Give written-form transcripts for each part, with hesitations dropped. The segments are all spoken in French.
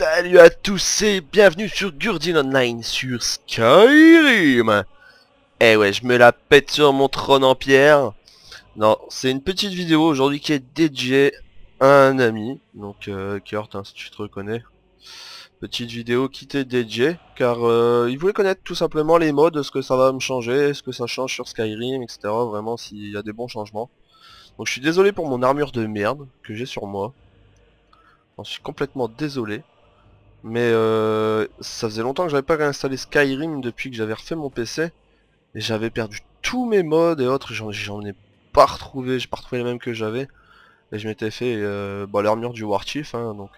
Salut à tous et bienvenue sur Gurdin Online sur Skyrim. Eh ouais, je me la pète sur mon trône en pierre. Non, c'est une petite vidéo aujourd'hui qui est dédiée à un ami. Donc Kurt, hein, si tu te reconnais. Petite vidéo qui t'est dédiée car il voulait connaître tout simplement les mods, ce que ça va me changer, ce que ça change sur Skyrim, etc. Vraiment s'il y a des bons changements. Donc je suis désolé pour mon armure de merde que j'ai sur moi. J'en suis complètement désolé. Mais ça faisait longtemps que j'avais pas réinstallé Skyrim depuis que j'avais refait mon PC. Et j'avais perdu tous mes mods et autres, j'en ai pas retrouvé, j'ai pas retrouvé les mêmes que j'avais. Et je m'étais fait l'armure du War Chief, hein, donc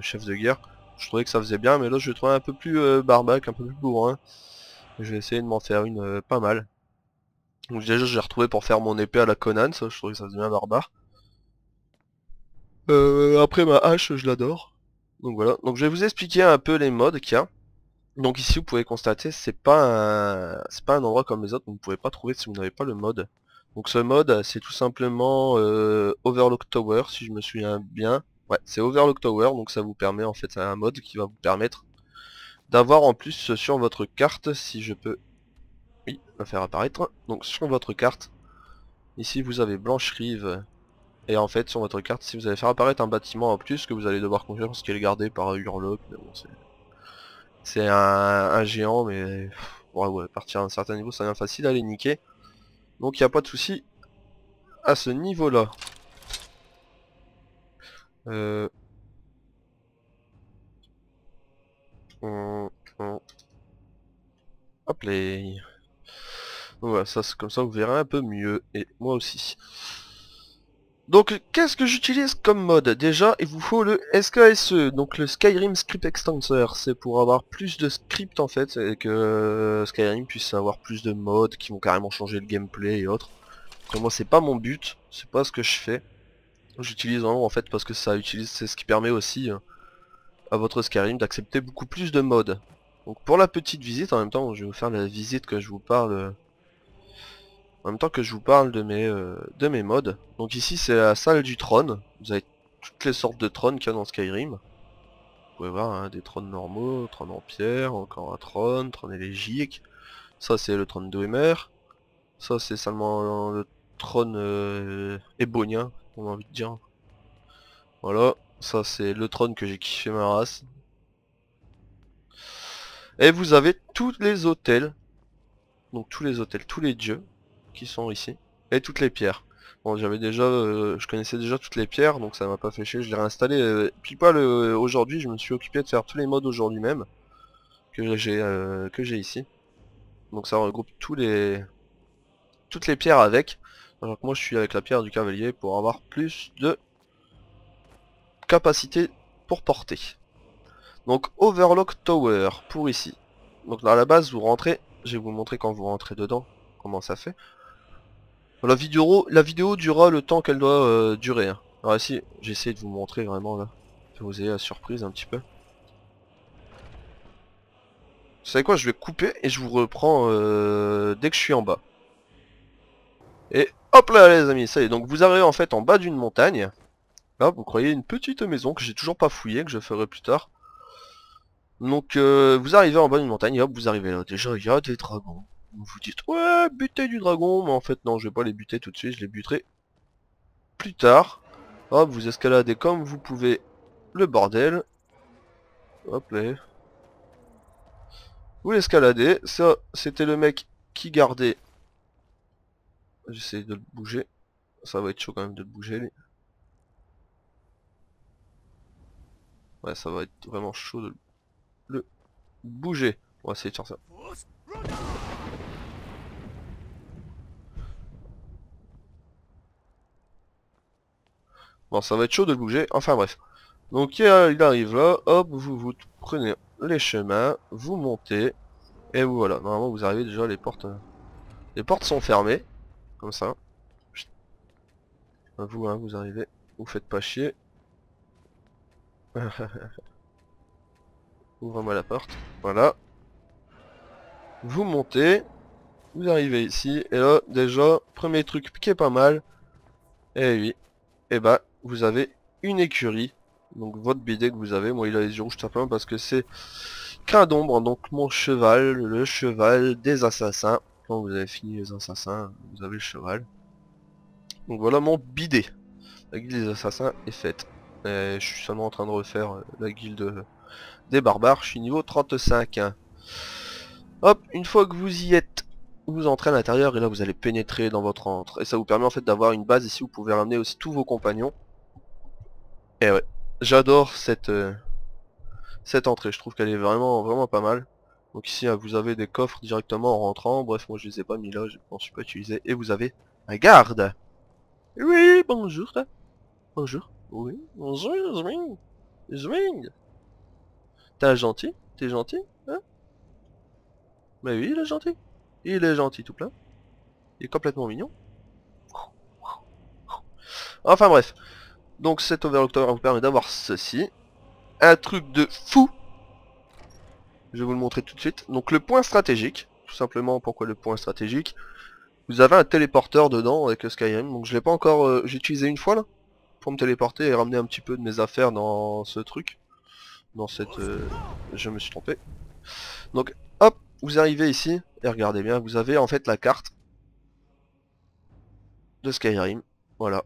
chef de guerre. Je trouvais que ça faisait bien, mais là je le trouvais un peu plus barbac, un peu plus bourrin. Et je vais essayer de m'en faire une pas mal. Donc déjà j'ai retrouvé pour faire mon épée à la Conan, ça je trouvais que ça faisait bien barbare. Après ma hache, je l'adore. Donc voilà, donc je vais vous expliquer un peu les mods qu'il y a. Donc ici vous pouvez constater c'est pas un endroit comme les autres, vous ne pouvez pas trouver si vous n'avez pas le mode. Donc ce mode c'est tout simplement Overlook Tower si je me souviens bien. Ouais, c'est Overlook Tower, donc ça vous permet en fait, c'est un mode qui va vous permettre d'avoir en plus sur votre carte, si je peux, oui, la faire apparaître. Donc sur votre carte, ici vous avez Blanche-Rive, et en fait sur votre carte, si vous allez faire apparaître un bâtiment en plus que vous allez devoir construire parce qu'il est gardé par Hurlock, mais bon c'est un géant, mais ouais, à partir d'un certain niveau, ça devient facile à les niquer. Donc il n'y a pas de souci à ce niveau-là. Euh, on- on- Hop les. Voilà, ça c'est comme ça, vous verrez un peu mieux, et moi aussi. Donc qu'est-ce que j'utilise comme mode? Déjà, il vous faut le SKSE, donc le Skyrim Script Extensor. C'est pour avoir plus de script en fait, et que Skyrim puisse avoir plus de modes qui vont carrément changer le gameplay et autres. Après moi c'est pas mon but, c'est pas ce que je fais. J'utilise vraiment en fait parce que c'est ce qui permet aussi à votre Skyrim d'accepter beaucoup plus de modes. Donc pour la petite visite, en même temps je vais vous faire la visite que je vous parle, en même temps que je vous parle de mes modes. Donc ici c'est la salle du trône, vous avez toutes les sortes de trônes qu'il y a dans Skyrim. Vous pouvez voir hein, des trônes normaux, trône en pierre, encore un trône élégique. Ça c'est le trône d'Oemer. Ça c'est seulement le trône ébonien, on a envie de dire. Voilà, ça c'est le trône que j'ai kiffé ma race. Et vous avez tous les hôtels, donc tous les hôtels, tous les dieux qui sont ici, et toutes les pierres. Bon, j'avais déjà, je connaissais déjà toutes les pierres, donc ça m'a pas fait chier, je l'ai réinstallé pile poil aujourd'hui, je me suis occupé de faire tous les modes aujourd'hui même, que j'ai ici. Donc ça regroupe toutes les pierres avec, alors que moi je suis avec la pierre du cavalier pour avoir plus de capacité pour porter. Donc Overlock Tower pour ici. Donc là à la base vous rentrez, je vais vous montrer quand vous rentrez dedans comment ça fait. La vidéo durera le temps qu'elle doit durer. Hein. Alors ici j'ai essayé de vous montrer vraiment là, que vous ayez la surprise un petit peu. Vous savez quoi, je vais couper et je vous reprends dès que je suis en bas. Et hop là les amis, ça y est, donc vous arrivez en fait en bas d'une montagne. Là vous croyez une petite maison que j'ai toujours pas fouillée, que je ferai plus tard. Donc vous arrivez en bas d'une montagne et hop vous arrivez là. Déjà il y a des dragons. Vous vous dites ouais buter du dragon, mais en fait non je vais pas les buter tout de suite, je les buterai plus tard. Hop vous escaladez comme vous pouvez le bordel. Hop là. Vous l'escaladez, ça c'était le mec qui gardait. J'essaie de le bouger. Ça va être chaud quand même de le bouger lui. Ouais ça va être vraiment chaud de le bouger. On va essayer de faire ça. Bon ça va être chaud de le bouger, enfin bref. Donc il arrive là, hop, vous prenez les chemins, vous montez, et voilà, normalement vous arrivez déjà, les portes sont fermées, comme ça. Chut. Vous, hein, vous arrivez, vous faites pas chier. Ouvre-moi la porte, voilà. Vous montez, vous arrivez ici, et là, déjà, premier truc qui est pas mal, et oui, et bah, vous avez une écurie Donc votre bidet que vous avez, moi il a les yeux rouges tout simplement parce que c'est Crin d'ombre, donc mon cheval, le cheval des assassins. Quand vous avez fini les assassins, vous avez le cheval. Donc voilà mon bidet. La guilde des assassins est faite. Et je suis seulement en train de refaire la guilde des barbares, je suis niveau 35. Hop, une fois que vous y êtes, vous entrez à l'intérieur et là vous allez pénétrer dans votre antre. Et ça vous permet en fait d'avoir une base ici, vous pouvez ramener aussi tous vos compagnons. Et ouais, j'adore cette entrée, je trouve qu'elle est vraiment pas mal. Donc ici vous avez des coffres directement en rentrant, bref moi je les ai pas mis là, je m'en suis pas utilisé. Et vous avez un garde. Oui, bonjour, toi. Bonjour. Oui, bonjour, Zwing. Zwing. T'es un gentil? T'es gentil? Hein? Bah oui, il est gentil. Il est gentil tout plein. Il est complètement mignon. Enfin bref. Donc cet Overlock Tower vous permet d'avoir ceci. Un truc de fou. Je vais vous le montrer tout de suite. Donc le point stratégique. Tout simplement, pourquoi le point stratégique? Vous avez un téléporteur dedans avec Skyrim. Donc je l'ai pas encore... j'ai utilisé une fois là. Pour me téléporter et ramener un petit peu de mes affaires dans ce truc. Dans cette... je me suis trompé. Donc hop, vous arrivez ici. Et regardez bien, vous avez en fait la carte de Skyrim. Voilà.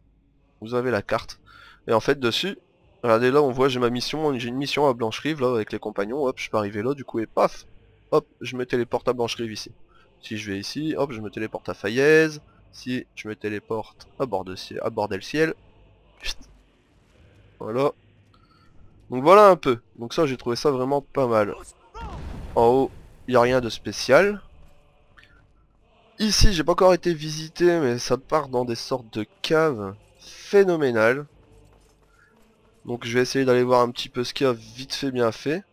Vous avez la carte. Et en fait dessus, regardez là on voit j'ai ma mission, j'ai une mission à Blancherive là avec les compagnons, hop je peux arriver là du coup et paf, hop je me téléporte à Blancherive ici. Si je vais ici, hop je me téléporte à Faillaise, si je me téléporte à Bordel-Ciel, voilà. Donc voilà un peu, donc ça j'ai trouvé ça vraiment pas mal. En haut, il n'y a rien de spécial. Ici j'ai pas encore été visité mais ça part dans des sortes de caves phénoménales. Donc je vais essayer d'aller voir un petit peu ce qu'il y a vite fait bien fait.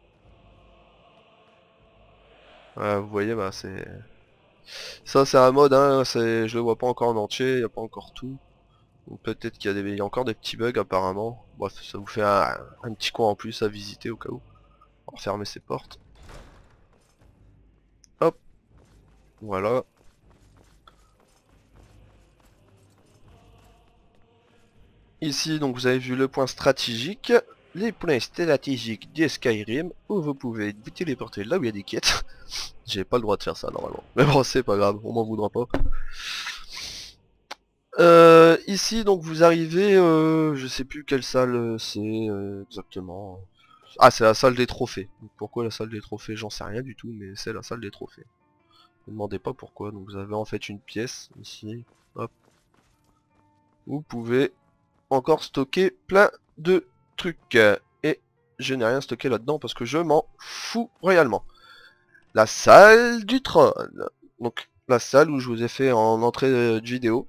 Vous voyez bah c'est... Ça c'est un mode hein, je le vois pas encore en entier, il n'y a pas encore tout. Donc peut-être qu'il y a il y a encore des petits bugs apparemment. Bref, ça vous fait un petit coin en plus à visiter au cas où. On va refermer ces portes. Hop, voilà. Ici donc vous avez vu le point stratégique. Les points stratégiques de Skyrim où vous pouvez vous téléporter là où il y a des quêtes. J'ai pas le droit de faire ça normalement. Mais bon c'est pas grave, on m'en voudra pas. Ici donc vous arrivez, je sais plus quelle salle c'est exactement. Ah c'est la salle des trophées. Donc, pourquoi la salle des trophées j'en sais rien du tout mais c'est la salle des trophées. Ne me demandez pas pourquoi, donc vous avez en fait une pièce ici, hop. Vous pouvez encore stocker plein de trucs. Et je n'ai rien stocké là-dedans parce que je m'en fous royalement. La salle du trône. Donc la salle où je vous ai fait en entrée de vidéo.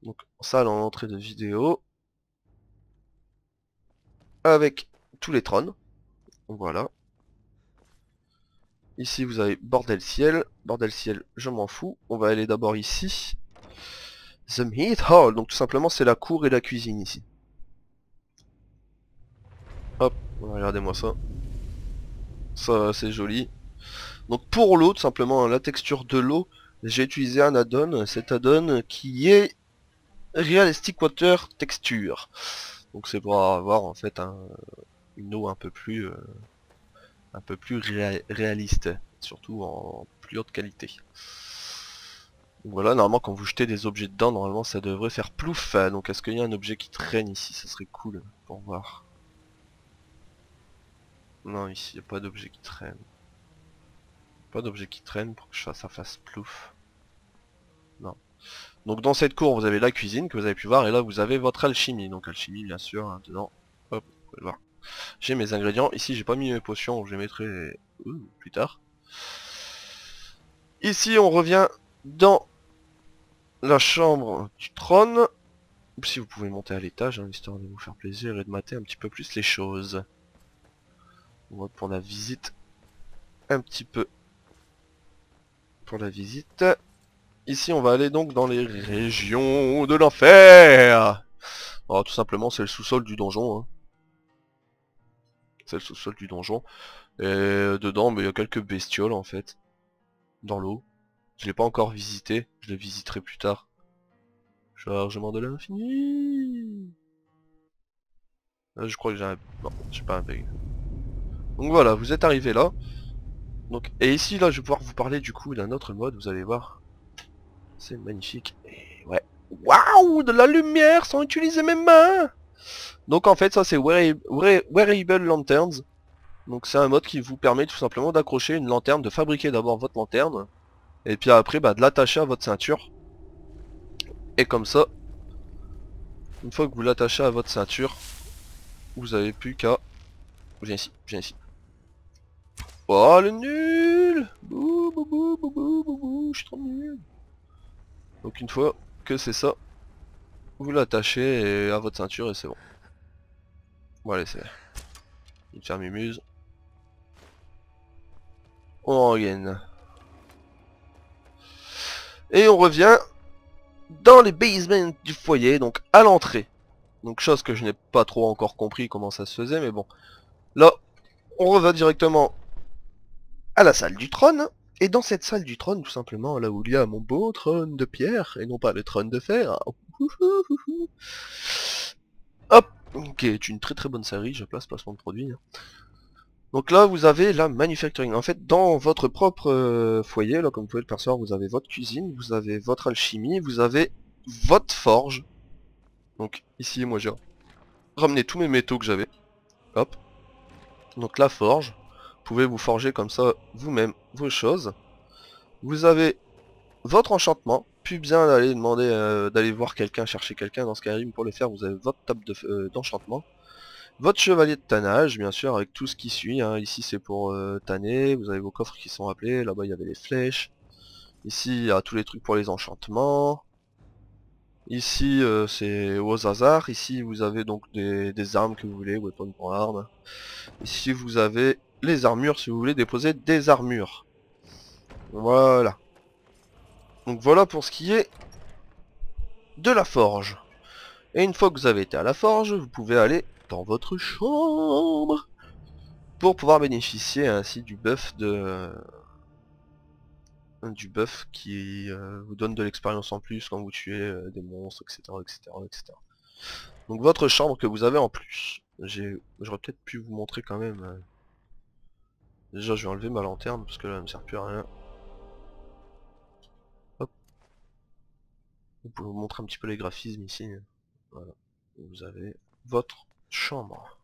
Donc salle en entrée de vidéo. Avec tous les trônes. Voilà. Ici vous avez bordel ciel. Bordel ciel, je m'en fous. On va aller d'abord ici. The Meat Hall. Donc tout simplement c'est la cour et la cuisine ici. Hop, regardez-moi ça. Ça c'est joli. Donc pour l'eau, tout simplement, la texture de l'eau, j'ai utilisé un add-on. Cet add-on qui est Realistic Water Texture. Donc c'est pour avoir en fait une eau un peu plus réaliste, surtout en plus haute qualité. Donc voilà, normalement quand vous jetez des objets dedans, normalement ça devrait faire plouf. Donc est-ce qu'il y a un objet qui traîne ici? Ça serait cool pour voir. Non, ici il n'y a pas d'objet qui traîne. Pas d'objet qui traîne pour que ça fasse plouf. Non. Donc dans cette cour vous avez la cuisine que vous avez pu voir et là vous avez votre alchimie. Donc alchimie bien sûr hein, dedans. Hop, vous pouvez le voir. J'ai mes ingrédients. Ici j'ai pas mis mes potions, je les mettrai plus tard. Ici on revient dans la chambre du trône. Si vous pouvez monter à l'étage, hein, histoire de vous faire plaisir et de mater un petit peu plus les choses. On va pour la visite. Un petit peu pour la visite. Ici on va aller donc dans les régions de l'enfer. Alors tout simplement c'est le sous-sol du donjon. Hein. C'est le sous-sol du donjon. Et dedans il y a quelques bestioles en fait. Dans l'eau. Je l'ai pas encore visité. Je les visiterai plus tard. Chargement de l'infini. Je crois que j'ai un... Non, j'ai pas un bug. Donc voilà, vous êtes arrivé là. Donc, et ici, là, je vais pouvoir vous parler du coup d'un autre mode, vous allez voir. C'est magnifique. Et ouais. Waouh, de la lumière sans utiliser mes mains. Donc en fait, ça c'est Wearable Lanterns. Donc c'est un mode qui vous permet tout simplement d'accrocher une lanterne, de fabriquer d'abord votre lanterne. Et puis après, bah, de l'attacher à votre ceinture. Et comme ça, une fois que vous l'attachez à votre ceinture, vous avez plus qu'à... Viens ici, viens ici. Oh le nul. Bouh, bouh, bouh, bouh, bouh, bouh, bouh, je suis trop nul. Donc une fois que c'est ça, vous l'attachez à votre ceinture et c'est bon. Bon allez, c'est... Il ferme mumuse. On regagne. Et on revient dans les basements du foyer, donc à l'entrée. Donc chose que je n'ai pas trop encore compris comment ça se faisait, mais bon. Là, on revient directement à la salle du trône. Et dans cette salle du trône, tout simplement, là où il y a mon beau trône de pierre, et non pas le trône de fer. Hop, qui est une très très bonne série, je place placement de produit. Donc là, vous avez la manufacturing. En fait, dans votre propre foyer, là, comme vous pouvez le percevoir, vous avez votre cuisine, vous avez votre alchimie, vous avez votre forge. Donc ici, moi j'ai ramené tous mes métaux que j'avais. Hop. Donc la forge. Vous pouvez vous forger comme ça vous-même vos choses. Vous avez votre enchantement. Plus bien d'aller demander, d'aller voir quelqu'un, chercher quelqu'un dans Skyrim pour le faire. Vous avez votre table d'enchantement. Votre chevalier de tannage, bien sûr, avec tout ce qui suit. Hein. Ici c'est pour tanner. Vous avez vos coffres qui sont appelés. Là-bas il y avait les flèches. Ici il y a tous les trucs pour les enchantements. Ici c'est aux hasards. Ici vous avez donc des armes que vous voulez, weapon pour armes. Ici vous avez les armures si vous voulez déposer des armures. Voilà. Donc voilà pour ce qui est de la forge. Et une fois que vous avez été à la forge, vous pouvez aller dans votre chambre pour pouvoir bénéficier ainsi du buff qui vous donne de l'expérience en plus quand vous tuez des monstres, etc., etc., etc. Donc votre chambre que vous avez en plus. J'aurais peut-être pu vous montrer quand même. Déjà je vais enlever ma lanterne parce que là elle me sert plus à rien. Hop. Vous pouvez vous montrer un petit peu les graphismes ici. Voilà. Vous avez votre chambre.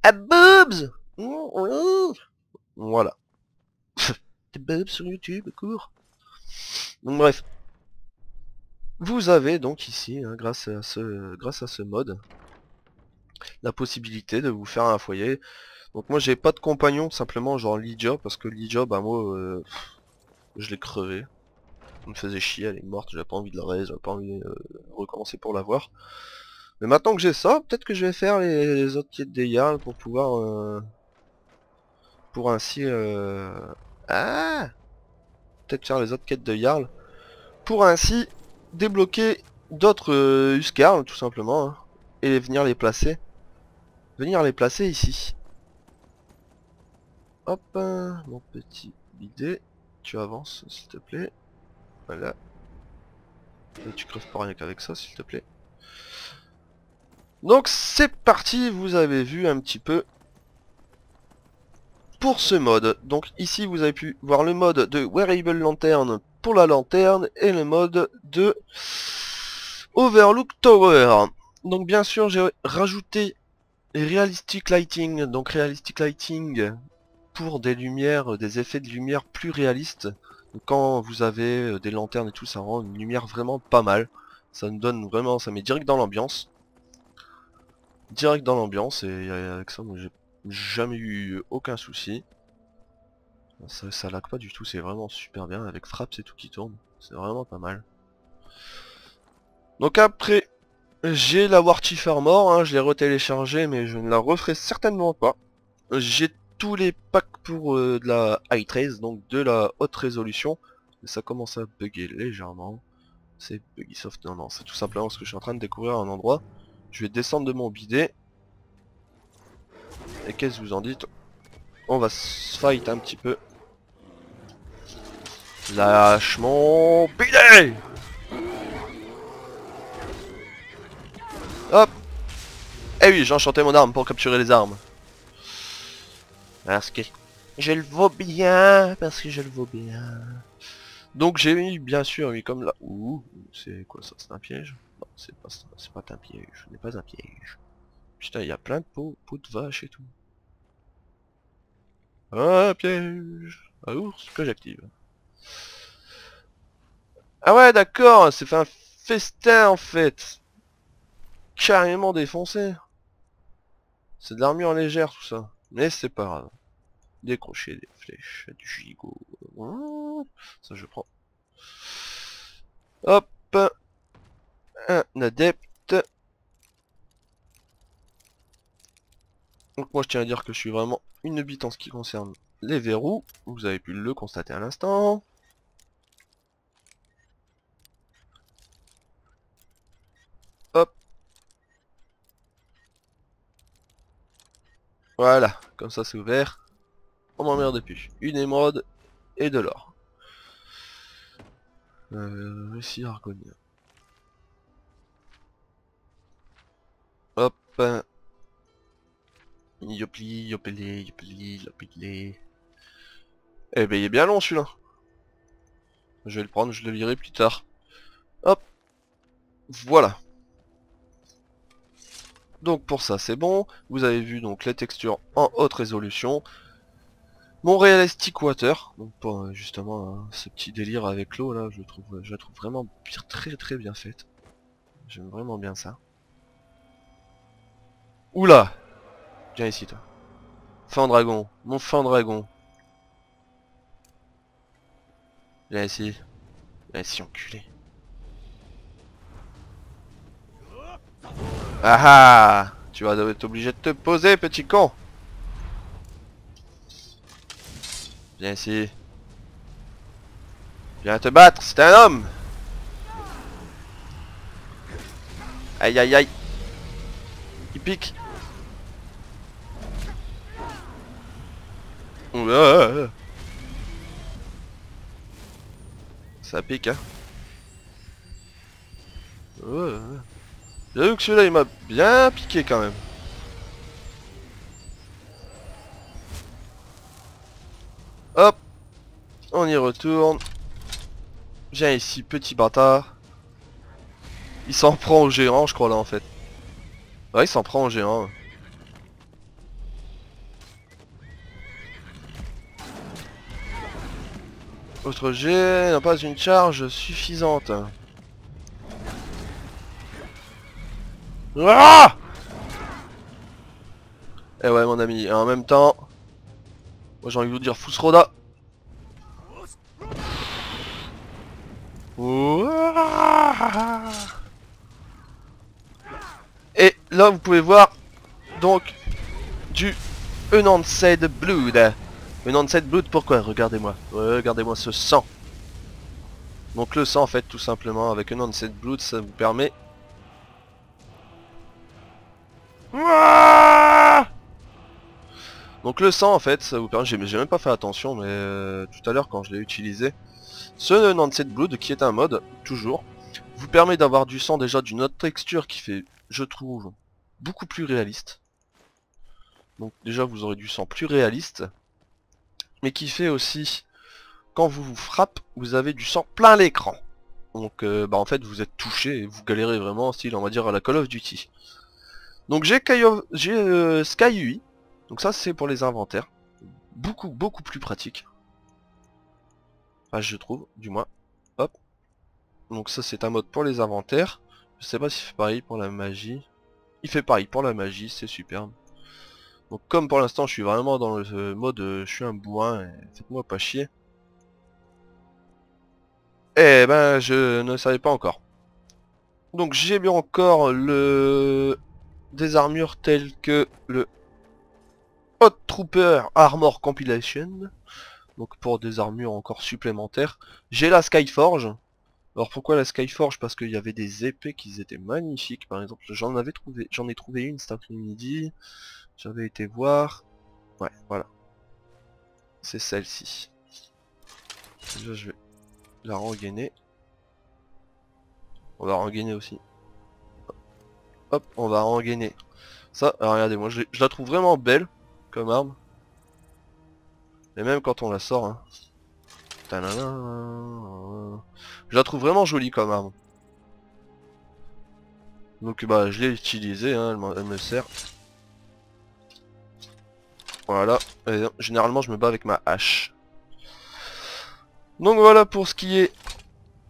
Ah boobs. Voilà. Des boobs sur YouTube, cours. Donc bref. Vous avez donc ici, hein, grâce à ce mode, la possibilité de vous faire un foyer. Donc moi j'ai pas de compagnon, simplement genre Lydia, parce que Lydia, bah moi, je l'ai crevé. Elle me faisait chier, elle est morte, j'avais pas envie de la raise, j'avais pas envie de recommencer pour la voir. Mais maintenant que j'ai ça, peut-être que je vais faire les autres quêtes des Jarls pour pouvoir... pour ainsi... Ah, peut-être faire les autres quêtes de Jarl. Pour ainsi débloquer d'autres Huskarls, tout simplement. Hein, et venir les placer. Venir les placer ici. Hop, mon petit bidet. Tu avances, s'il te plaît. Voilà. Et tu crèves pas rien qu'avec ça, s'il te plaît. Donc c'est parti, vous avez vu un petit peu pour ce mode. Donc ici vous avez pu voir le mode de Wearable Lantern pour la lanterne et le mode de Overlook Tower. Donc bien sûr j'ai rajouté Realistic Lighting. Donc Realistic Lighting pour des lumières, des effets de lumière plus réalistes. Quand vous avez des lanternes et tout, ça rend une lumière vraiment pas mal. Ça me donne vraiment, ça met direct dans l'ambiance. Direct dans l'ambiance et avec ça moi j'ai jamais eu aucun souci. Ça lag pas du tout, c'est vraiment super bien, avec frappe c'est tout qui tourne, c'est vraiment pas mal. Donc après, j'ai la Warchief Armor, hein, je l'ai retéléchargé mais je ne la referai certainement pas. J'ai tous les packs pour de la High Trace, donc de la haute résolution. Mais ça commence à bugger légèrement. C'est Buggysoft, non, c'est tout simplement parce que je suis en train de découvrir un endroit. Je vais descendre de mon bidet. Et qu'est-ce que vous en dites? On va se fight un petit peu. Lâche mon bidet. Hop. Eh oui, j'ai enchanté mon arme pour capturer les armes. Parce que je le vaux bien, parce que je le vaux bien. Donc j'ai mis, bien sûr, oui, comme là. Ouh, c'est quoi ça? C'est un piège? Non, c'est pas ça, c'est pas un piège, ce n'est pas un piège. Putain, il y a plein de peaux de vache et tout. Un piège à ours que j'active. Ah ouais, d'accord, c'est fait un festin en fait. Carrément défoncé. C'est de l'armure légère tout ça. Mais c'est pas grave. Décrocher des flèches, du gigot. Ça je prends. Hop. Un adepte. Donc moi je tiens à dire que je suis vraiment une bite en ce qui concerne les verrous. Vous avez pu le constater à l'instant. Hop. Voilà. Comme ça c'est ouvert. On m'emmerde plus. Une émeraude et de l'or. Ici argonien. Hop. Yopli, yopeli, yopeli, yopeli. Eh ben il est bien long celui-là. Je vais le prendre, je le lirai plus tard. Hop. Voilà. Donc pour ça c'est bon. Vous avez vu donc les textures en haute résolution. Mon Realistic Water. Donc pour justement ce petit délire avec l'eau là, je la trouve vraiment très bien faite. J'aime vraiment bien ça. Oula. Viens ici toi. Fin dragon. Mon fin dragon. Viens ici. Viens ici enculé. Ah ah. Tu vas être obligé de te poser petit con. Viens ici. Viens te battre, c'est un homme. Aïe aïe aïe. Il pique. Ouah. Ça pique hein. Ouah. J'avoue que celui-là il m'a bien piqué quand même. Hop. On y retourne. Viens ici petit bâtard. Il s'en prend au géant je crois là en fait. Ouais il s'en prend au géant. Autre jet n'a pas une charge suffisante. Ah eh ouais mon ami, et en même temps, moi j'ai envie de vous dire Fusroda. Et là vous pouvez voir donc du Enhanced Blood. Enhanced Blood pourquoi? Regardez-moi. Regardez-moi ce sang. Donc le sang en fait tout simplement avec Enhanced Blood ça vous permet. Donc le sang en fait ça vous permet, j'ai même pas fait attention mais tout à l'heure quand je l'ai utilisé. Ce Enhanced Blood qui est un mode, toujours, vous permet d'avoir du sang déjà d'une autre texture qui fait, je trouve, beaucoup plus réaliste. Donc déjà vous aurez du sang plus réaliste. Mais qui fait aussi, quand vous vous frappez, vous avez du sang plein l'écran. Donc bah en fait vous êtes touché et vous galérez vraiment style on va dire à la Call of Duty. Donc j'ai Sky UI. Donc ça c'est pour les inventaires. Beaucoup plus pratique. Enfin je trouve, du moins. Hop. Donc ça c'est un mode pour les inventaires. Je sais pas s'il fait pareil pour la magie. Il fait pareil pour la magie, c'est superbe. Donc comme pour l'instant je suis vraiment dans le mode je suis un bourrin, faites-moi pas chier. Eh ben je ne savais pas encore. Donc j'ai bien encore des armures telles que le Hot Trooper Armor Compilation. Donc pour des armures encore supplémentaires. J'ai la Skyforge. Alors pourquoi la Skyforge? Parce qu'il y avait des épées qui étaient magnifiques. Par exemple, j'en ai trouvé une cet après-midi. J'avais été voir. Ouais, voilà. C'est celle-ci. Déjà, je vais la rengainer. On va rengainer aussi. Hop, on va rengainer Ça, alors regardez, moi je la trouve vraiment belle comme arme. Et même quand on la sort, hein. Tadadam. Je la trouve vraiment jolie comme arme. Donc bah je l'ai utilisée, hein, elle me sert. Voilà. Et, généralement je me bats avec ma hache. Donc voilà pour ce qui est...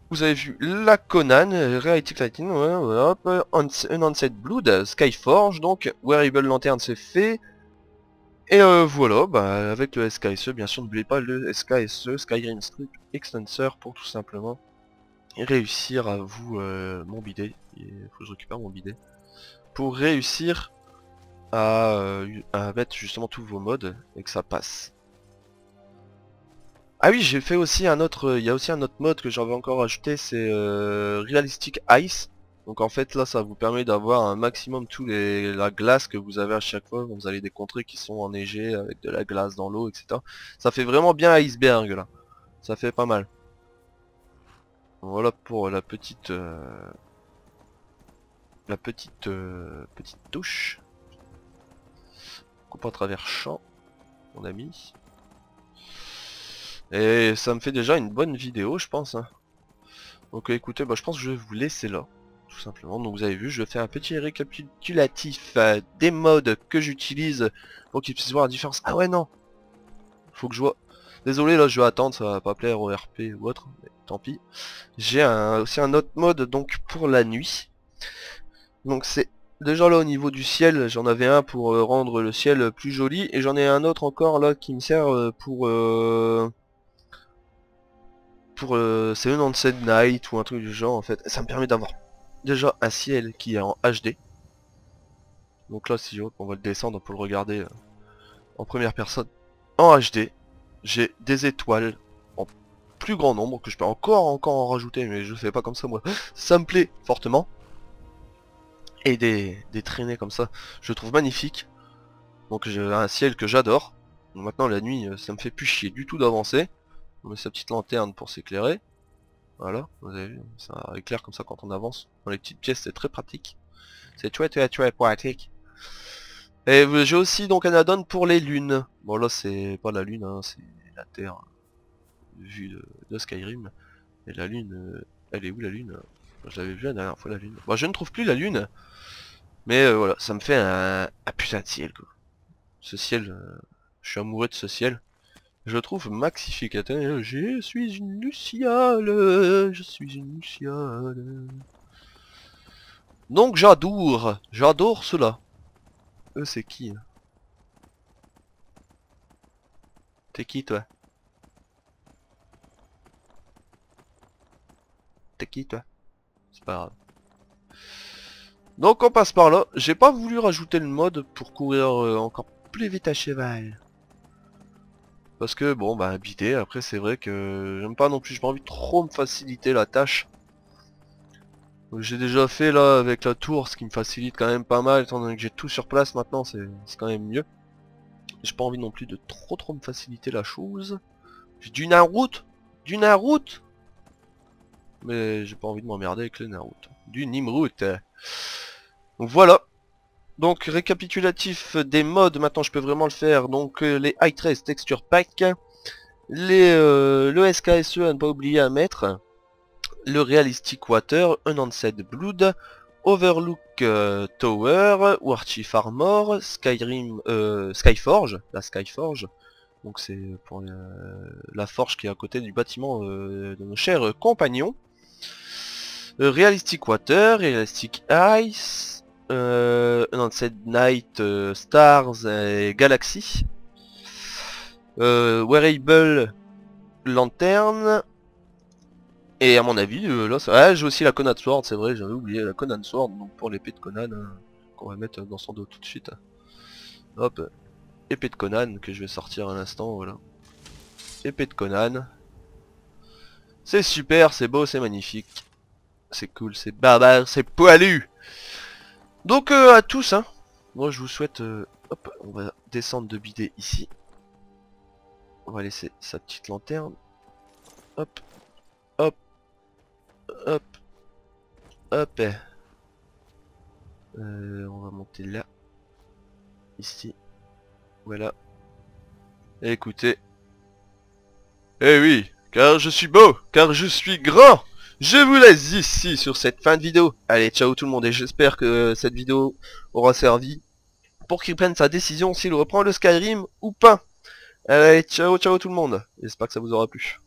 Vous avez vu la Conan, Reality Lighting, ouais, voilà, un Onset Blood, Skyforge, donc Wearable Lantern c'est fait. Et voilà, bah, avec le SKSE, bien sûr, n'oubliez pas le SKSE, Skyrim Strip Extensor, pour tout simplement réussir à vous... mon bidet, il faut que je récupère mon bidet. Pour réussir à mettre justement tous vos modes et que ça passe. Ah oui, j'ai fait aussi un autre, il y a aussi un autre mode que j'avais encore ajouté, c'est Realistic Ice. Donc en fait là ça vous permet d'avoir un maximum la glace que vous avez à chaque fois quand vous allez des contrées qui sont enneigées avec de la glace dans l'eau, etc. Ça fait vraiment bien iceberg là. Ça fait pas mal. Voilà pour petite touche. Coupe à travers champ, mon ami. Et ça me fait déjà une bonne vidéo je pense, hein. Donc écoutez, bah, je pense que je vais vous laisser là, tout simplement. Donc vous avez vu, je fais un petit récapitulatif des modes que j'utilise pour qu'ils puissent voir la différence. Ah ouais non, faut que je vois. Désolé là, je vais attendre, ça va pas plaire au RP ou autre, mais tant pis. J'ai aussi un autre mode donc pour la nuit. Donc c'est déjà là au niveau du ciel, j'en avais un pour rendre le ciel plus joli, et j'en ai un autre encore là qui me sert c'est un Onset Night ou un truc du genre en fait. Ça me permet d'avoir déjà un ciel qui est en HD. Donc là si on va le descendre pour le regarder en première personne en HD. J'ai des étoiles en plus grand nombre que je peux encore en rajouter, mais je fais pas comme ça moi. Ça me plaît fortement. Et des traînées comme ça, je trouve magnifique. Donc j'ai un ciel que j'adore. Maintenant la nuit ça me fait plus chier du tout d'avancer. On met sa petite lanterne pour s'éclairer. Voilà, vous avez vu, ça éclaire comme ça quand on avance. Dans les petites pièces, c'est très pratique. C'est très pratique. Et j'ai aussi donc un add-on pour les lunes. Bon là c'est pas la lune, hein, c'est la Terre vue de Skyrim. Et la lune, elle est où la lune? Je l'avais vu la dernière fois la lune. Bon je ne trouve plus la lune. Mais voilà, ça me fait un putain de ciel quoi. Ce ciel, je suis amoureux de ce ciel. Je le trouve maxifique. Attends, je suis une luciole, je suis une luciole. Donc j'adore cela. Eux c'est qui hein? T'es qui toi? T'es qui toi? C'est pas grave. Donc on passe par là. J'ai pas voulu rajouter le mode pour courir encore plus vite à cheval. Parce que bon bah habiter, après c'est vrai que j'aime pas non plus, j'ai pas envie de trop me faciliter la tâche. J'ai déjà fait là avec la tour, ce qui me facilite quand même pas mal, étant donné que j'ai tout sur place maintenant, c'est quand même mieux. J'ai pas envie non plus de trop me faciliter la chose. J'ai du Naruto. Du Naruto. Mais j'ai pas envie de m'emmerder avec le Naruto. Du Nimrut. Donc voilà. Donc récapitulatif des modes, maintenant je peux vraiment le faire. Donc les High Trace Texture Pack. Le SKSE à ne pas oublier à mettre. Le Realistic Water, un Unsaid Blood. Overlook Tower, Warchief Armor, Skyforge, la Skyforge. Donc c'est pour la forge qui est à côté du bâtiment de nos chers compagnons. Realistic Water, Realistic Ice, Unsaid Night, Stars et Galaxy. Wearable Lanterne. Et à mon avis, là, j'ai aussi la Conan Sword, c'est vrai, j'avais oublié la Conan Sword, donc pour l'épée de Conan, hein, qu'on va mettre dans son dos tout de suite. Hop, épée de Conan que je vais sortir à l'instant, voilà. Épée de Conan. C'est super, c'est beau, c'est magnifique. C'est cool, c'est barbare, c'est poilu. Donc à tous, hein. Moi je vous souhaite... hop, on va descendre de bidet ici. On va laisser sa petite lanterne. Hop, hop, hop, hop. On va monter là. ici. Voilà. Écoutez. Eh oui, car je suis beau, car je suis grand. Je vous laisse ici sur cette fin de vidéo. Allez, ciao tout le monde et j'espère que cette vidéo aura servi pour qu'il prenne sa décision s'il reprend le Skyrim ou pas. Allez, ciao ciao tout le monde. J'espère que ça vous aura plu.